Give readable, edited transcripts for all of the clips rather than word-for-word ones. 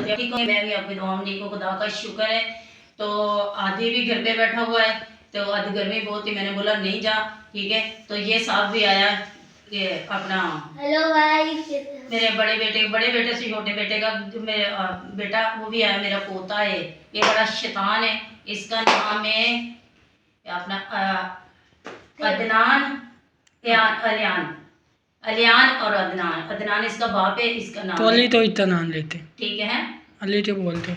मैं भी आपकी दुआ में को खुदा का शुक्र है। तो आदि भी घर पे बैठा हुआ है, तो आदि गर्मी बहुत ही, मैंने बोला नहीं जा, ठीक है। तो ये साहब भी आया, ये अपना हेलो गाइस, मेरे बड़े बेटे से छोटे बेटे का जो मेरे बेटा वो भी आया, मेरा पोता है, ये बड़ा शैतान है, इसका नाम है अपना अदनान, अलियान, अलियान और अदनान। अदनान इसका बाप है, इसका नाम तो अली तो इतना नाम लेते, ठीक है, अली तो बोलते।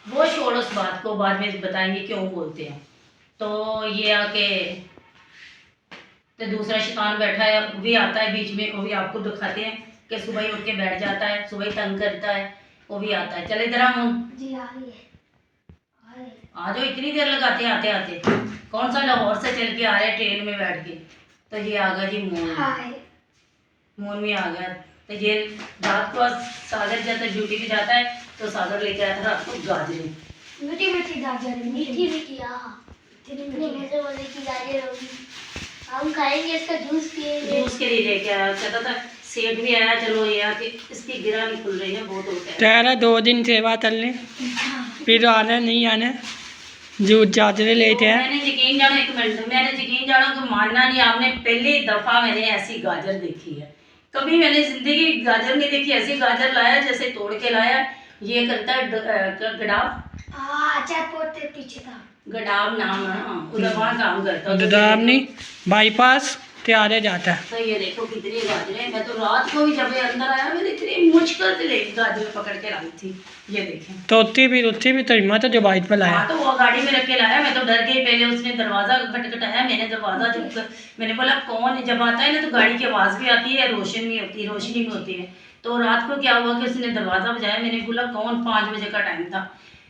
वो छोड़ो उस बात को, बाद में बताएंगे क्यों बोलते हैं। तो ये आके तो दूसरा शैतान बैठा है, वो भी आता है बीच में, वो भी आपको दिखाते हैं कि सुबह ही उठ के बैठ जाता है, सुबह ही तंग करता है, वो भी आता है। चले इधर जी आ रही है, आ जाओ, इतनी देर लगाते हैं आते आते। कौन सा लाहौर से चल के आ रहे हैं ट्रेन में बैठ के। तो ये आ गया जी मून भी आ गया। तो ये रात को सागर जाता है, ड्यूटी पे जाता है, तो सागर लेके आया था रात को गाजरे, मीठी मीठी गाजर, मीठी मीठी गाजर होगी, हम खाएंगे, इसका जूस पिएंगे। जूस के लिए लेके आया, कहता था सेठ भी आया, चलो ये आके इसकी गिरा नहीं खुल रही है, बहुत होता है। ठहरा 2 दिन सेवा कर ले, फिर आना नहीं आना, जूस गाजरे लेते हैं। मैंने यकीन जानो, एक मिनट, मैंने यकीन जानो कि मानना नहीं, आपने पहली दफा मैंने ऐसी गाजर देखी है, कभी मैंने जिंदगी गाजर नहीं देखी। ऐसी गाजर लाया जैसे तोड़ के लाया। ये करता है गडाब, पीछे था गडाब नाम है, उधर वहाँ काम करता है। गडाब नहीं, बाईपास त्यारे जाता है। तो ये देखो कितनी गाजरें, मैं तो रात को भी जब ये अंदर आया, मैंने इतनी मुश्किल से ले गाजरें पकड़ के लाई थी। ये देखें, तो उत्ती भी तो हिम्मत है जो बाइक पे लाया। हाँ, तो वो गाड़ी में रख के लाया, मैं तो डर गई। पहले उसने दरवाजा खटखटाया, मैंने दरवाजा जब मैंने बोला कौन, जब आता है ना तो गाड़ी की आवाज़ भी आती है, रोशनी भी होती है। तो रात को क्या हुआ कि उसने दरवाज़ा बजाया, मैंने बोला कौन, 5 बजे का टाइम था।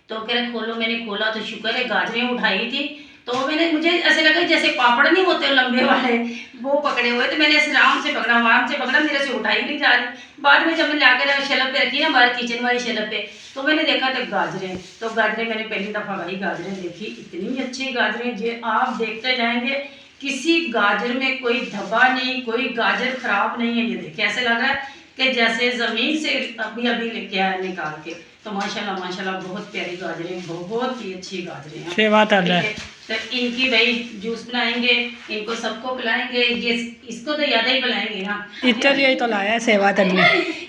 तो कह रहे खोलो, मैंने खोला तो शुक्र है गाजरें उठाई थी। तो मैंने, मुझे ऐसे लगा जैसे पापड़ नहीं होते लंबे वाले, वो पकड़े हुए, तो मैंने ऐसे आराम से पकड़ा, मेरे से उठाई नहीं जा रही। बाद में जब मैं लाकर शेल्फ पे रखी ना, बाहर किचन वाली शेल्फ पे, तो मैंने देखा तो गाजरें, तो गाजरें मैंने पहली दफ़ा भाई गाजरें देखी, इतनी अच्छी गाजरें, जो आप देखते जाएंगे, किसी गाजर में कोई धब्बा नहीं, कोई गाजर खराब नहीं है। ये देखिए ऐसे लग रहा है कि जैसे ज़मीन से अभी लेके आया निकाल के। तो माशाल्लाह बहुत प्यारी गाजरें, बहुत ही अच्छी गाजरें हैं। सेवा कर रहा है। तो इनकी भाई जूस बनाएंगे, इनको सबको पिलाएंगे, ये इसको तो ज़्यादा ही पिलाएंगे ना, इसलिए तो लाया है सेवा करने।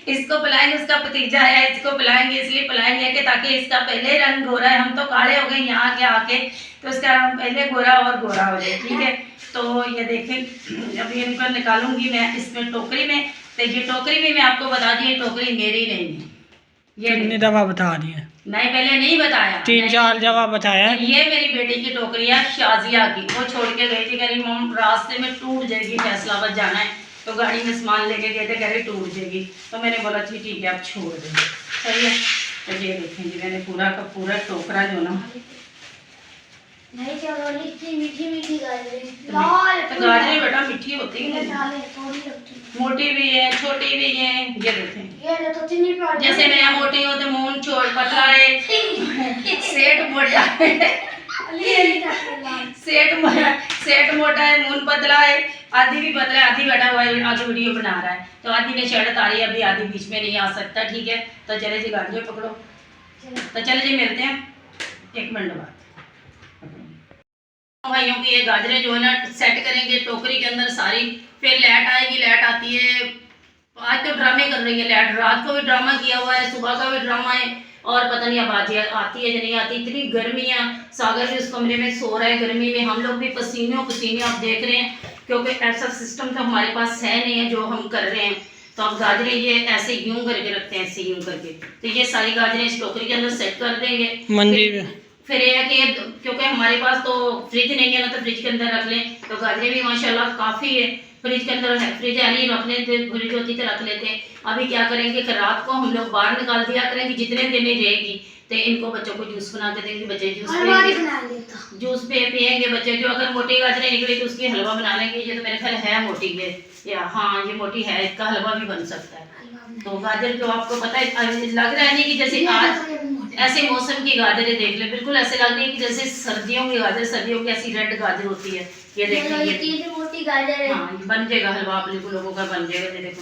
इसको पिलाएंगे, उसका भतीजा है, इसको पिलाएंगे, इसलिए पिलाएंगे कि ताकि इसका पहले रंग गोरा है, हम तो काले हो गए यहाँ के आके, तो इसका रंग पहले गोरा और गोरा हो जाए, ठीक है। तो ये देखें, अभी इनको निकालूंगी मैं इसमें टोकरी में। तो ये टोकरी भी मैं आपको बता दी, टोकरी मेरी नहीं है, ये कितनी दफा बता दिए? नहीं, पहले नहीं बताया, 3-4 दफा बताया। ये मेरी बेटी की टोकरी है, शाजिया की, वो छोड़ के गई थी, कह रही मम रास्ते में टूट जाएगी, फैसलाबाद जाना है, तो गाड़ी में सामान लेके गए थे, कह रही टूट जाएगी। तो मैंने बोला ठीक है आप छोड़ दें, सही है। तो ये देखेंगे मैंने पूरा का पूरा टोकरा जो ना, नहीं चलो, मीठी गाजरें बेटा मीठी होती है, मोटी भी है, छोटी भी है। ये देखें, जैसे मैं मोटी हूँ तो मून छोड़ पतला है, सेठ मोटा है, सेठ मोटा है, मून पतला है, आदि भी पतला है, आदि बैठा हुआ है, आगे वीडियो बना रहा है। तो आदि ने शर्ट उतारी, अभी आदि बीच में नहीं आ सकता, ठीक है। तो चले जी गाजरें पकड़ो, तो चले जी मिलते हैं 1 मिनट बाद। भाइयों की ये गाजरें जो है ना सेट करेंगे टोकरी के अंदर सारी, फिर लाइट आएगी, लाइट आती है, आज तो ड्रामे कर रही है लाइट, रात को भी ड्रामा किया हुआ है, सुबह का भी ड्रामा है, और पता नहीं अब आती है या नहीं आती। इतनी गर्मी है, सागर भी उस कमरे में सो रहा है गर्मी में, हम लोग भी पसीने पसीने आप देख रहे हैं, क्योंकि ऐसा सिस्टम तो हमारे पास है नहीं है जो हम कर रहे हैं। तो अब गाजरें ये ऐसे यूं करके रखते हैं, ऐसे यूं करके, तो ये सारी गाजरें इस टोकरी के अंदर सेट कर देंगे। फिर ये है कि क्योंकि हमारे पास तो फ्रिज नहीं है ना, तो फ्रिज के अंदर रख लें। तो गाजरें भी माशाल्लाह काफ़ी है, फ्रिज के अंदर है, फ्रिज है नहीं, रख लेते, फ्रिज होती तो रख लेते हैं। अभी क्या करेंगे कि रात को हम लोग बाहर निकाल दिया करेंगे, जितने दिन में रहेगी, तो इनको बच्चों को जूस बना के देंगे, बच्चे जूस पिएंगे बच्चे। जो अगर मोटी गाजरें निकली तो उसकी हलवा बना लेंगे। ये तो मेरे ख्याल है मोटी है, या हाँ ये मोटी है, इसका हलवा भी बन सकता है। तो गाजर जो आपको पता है लग रहा है नहीं कि जैसे ऐसे मौसम की गाजरें देख ले, बिल्कुल ऐसे लग रही है कि जैसे सर्दियों की गाजर, सर्दियों की ऐसी रेड गाजर होती है। ये देखो ये तीन मोटी गाजर है। हाँ बन जाएगा हलवा, आप लोगों का बन जाएगा। ये देखो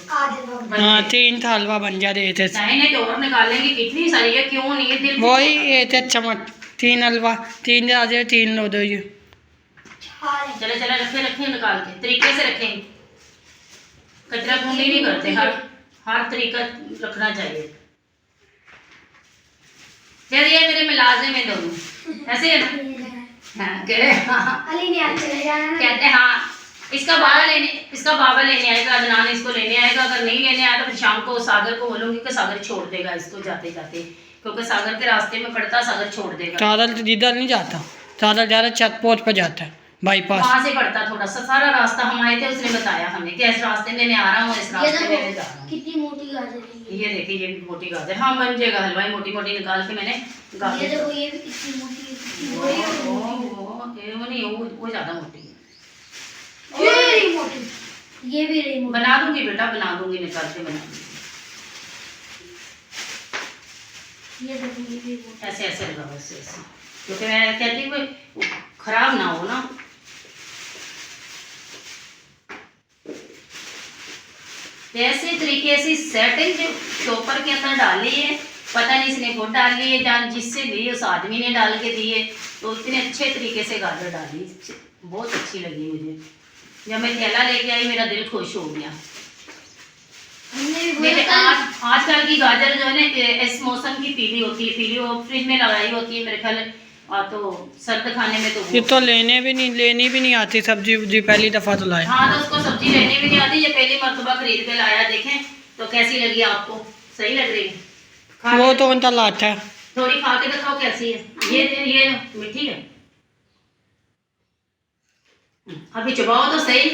बन हाँ जाएगा। 3 था हलवा बन जा रहे थे। नहीं तो और निकालेंगे, कितनी सारी है, क्यों नहीं है दिल। वही ये थे चमक 3 हलवा 3 राजे 3 लो दो ये। चले चले रखे रखे निकाल के तरीके से रखेंगे, कचरा खूंडी नहीं करते, हर तरीका रखना चाहिए। ये मेरे मुलाजिम है दोनों, ऐसे है ना। हाँ, कह रहे हाँ। अली ने आज चले जाना ना। कहते हैं हाँ इसका बाबा लेने आएगा, अदनान इसको लेने आएगा। अगर नहीं लेने आया तो फिर शाम को सागर को बोलूंगी कि सागर छोड़ देगा इसको जाते जाते, क्योंकि सागर के रास्ते में पड़ता, सागर छोड़ देगा। चादर जिधर नहीं जाता, चादर ज़्यादा चटपोट पर जाता है बाईपास। वहाँ से पड़ता थोड़ा सा, सारा रास्ता हम आए थे, उसने बताया हमें कि इस रास्ते में मैं आ रहा हूँ, इस रास्ते में मैं जा रहा हूँ। कितनी मोटी गाजर है। ये देखिए ये भी मोटी गाजर, हाँ बन जाएगा हलवाई, मोटी मोटी निकाल के मैंने ये गाजर। देखो ये भी कितनी मोटी है, कितनी बड़ी है। वो नहीं, वो ज्यादा मोटी है। ये रही मोटी, ये भी रही मोटी। बना दूंगी बेटा, बना दूंगी, निकाल के बना दूंगी। ये देखो ये भी मोटी। ऐसे ऐसे लगाओ, ऐसे ऐसे, क्योंकि मैं कहती हूँ खराब ना हो ना। ऐसे तरीके से सेटिंग जो चॉपर के अंदर डाली है, पता नहीं इसने खुद डाली है या जिससे ली उस आदमी ने डाल के दी है, तो इतने अच्छे तरीके से गाजर डाली, बहुत अच्छी लगी मुझे। जब मैं थैला लेके आई मेरा दिल खुश हो गया। हमने भी मेरे बोला आजकल की गाजर जो है ना इस मौसम की पीली होती है, पीली वो फ्रिज में लगाई होती है मेरे ख्याल। तो सर्द खाने में तो ये तो लेनी भी नहीं आती सब्जी उब्जी, पहली दफ़ा तो लाए। हाँ तो उसको सब्जी लेने भी नहीं आती, ये पहली मरतबा खरीद के लाया। देखें तो कैसी लगी आपको, सही लग रही है? खा वो के तो उनका लाठ है। थोड़ी खा के दिखाओ कैसी है। ये मीठी है, अभी चबाओ तो सही,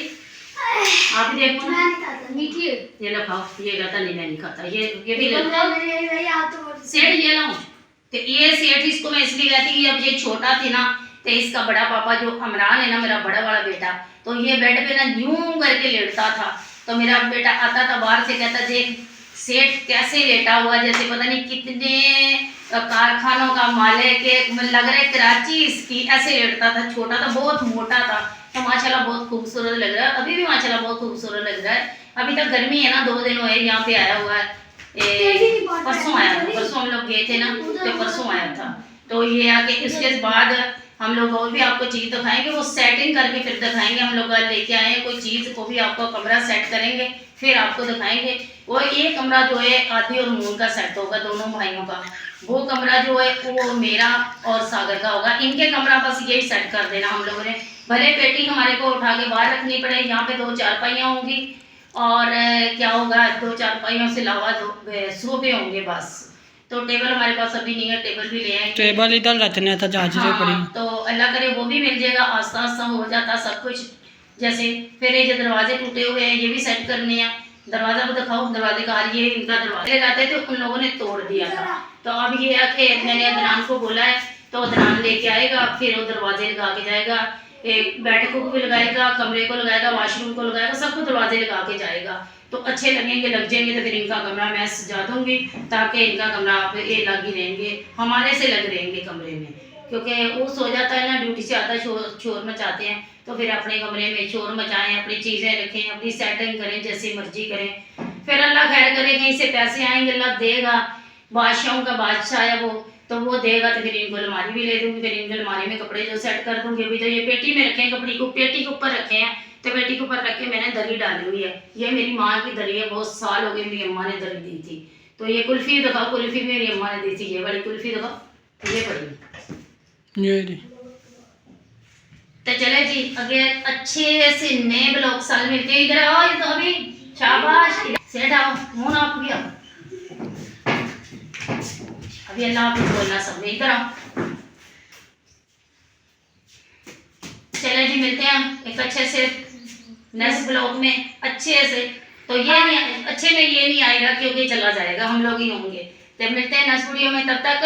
आप ही देखो ना। मैं नहीं खाता, मीठी है। ये लो खाओ, ये कहता नहीं मैं नहीं खाता, ये भी ले लो। मेरे हाथ तो सेठ ये लाऊं, तो ये सेठ इसको मैं इसलिए कहती कि जब ये छोटा थी ना, तो इसका बड़ा पापा जो अमरान है ना, मेरा बड़ा वाला बेटा, तो ये बेड पे ना यूं करके लेटता था। तो मेरा बेटा आता था बाहर से, कहता देख सेठ कैसे लेटा हुआ, जैसे पता नहीं कितने कारखानों का मालिक, लग रहा है कराची इसकी, ऐसे लेटता था। छोटा था, बहुत मोटा था, तो माशाल्लाह बहुत खूबसूरत लग रहा है, अभी भी माशाल्लाह बहुत खूबसूरत लग रहा है। अभी तक गर्मी है ना, 2 दिन हुए यहाँ पे आया हुआ है। परसों आया था, परसों हम लोग गए थे ना, तो परसों आया था। तो ये आके इसके बाद हम लोग और भी आपको चीज़ दिखाएंगे, वो सेटिंग करके फिर दिखाएंगे। हम लोग लेके आए हैं कोई चीज़ को भी, आपको कमरा सेट करेंगे फिर आपको दिखाएंगे। वो ये कमरा जो है आदि और मून का सेट होगा, दोनों भाइयों का। वो कमरा जो है वो मेरा और सागर का होगा। इनके कमरा बस यही सेट कर देना हम लोगों ने। भले पेटी हमारे को उठा के बाहर रखनी पड़े, यहाँ पे 2 चारपाइयाँ होंगी और क्या होगा 2 चारपाइयों से अलावा 2 सोफे होंगे बस। तो टेबल हमारे पास अभी नहीं है, टेबल भी ले आए। टेबल इधर रखने था जाजरे पड़ी। हाँ, तो अल्लाह करे वो भी मिल जाएगा, आस्ता आस्ता हो जाता सब कुछ। जैसे फिर ये जो दरवाजे टूटे हुए हैं ये भी सेट करने हैं। दरवाजा को दिखाओ, दरवाजे का ये इनका दरवाजे लगाते थे, उन लोगों ने तोड़ दिया था। तो अब ये है कि मैंने अदनान को बोला है, तो अदनान लेके आएगा, फिर वो दरवाजे लगा के जाएगा, बैठकों को भी लगाएगा, कमरे को लगाएगा, वॉशरूम को लगाएगा, सबको दरवाजे लगा के जाएगा। तो अच्छे लगेंगे, लग जाएंगे, तो फिर इनका कमरा मैं सजा दूंगी, ताकि इनका कमरा आप ये लग ही रहेंगे, हमारे से लग रहेंगे कमरे में। क्योंकि वो सो जाता है ना, ड्यूटी से आता है, शोर मचाते हैं, तो फिर अपने कमरे में शोर मचाएं, अपनी चीज़ें रखें, अपनी सेटिंग करें, जैसे मर्जी करें। फिर अल्लाह खैर करे, कहीं से पैसे आएंगे, अल्लाह देगा, बादशाहों का बादशाह है वो, तो वो देगा। तो फिर इनको अलमारी भी ले दूंगी, फिर इनको अलमारी में कपड़े जो सेट कर दूंगी। अभी तो ये पेटी में रखे हैं, कपड़ी को पेटी के ऊपर रखे हैं, तो पेटी के ऊपर रख के मैंने दरी डाली हुई है। ये मेरी माँ की दरी है, बहुत साल हो गए मेरी अम्मा ने दरी दी थी। तो ये कुल्फ़ी दिखाओ, कुल्फ़ी मेरी अम्मा ने दी थी, ये बड़ी कुल्फ़ी दिखाओ, ये बड़ी ये तो चले जी अगे अच्छे से नए ब्लॉग साल मिलते हैं। इधर आओ, ये तो अभी शाबाश, सेठ आओ, मुँह आप भी आओ, अभी अल्लाह आपको बोलना सब में, इधर आओ। चले जी मिलते हैं एक अच्छे से नेक्स्ट ब्लॉग में, अच्छे से। तो ये नहीं अच्छे में ये नहीं आएगा क्योंकि चला जाएगा, हम लोग ही होंगे। तो मिलते हैं नेक्स्ट वीडियो में, तब तक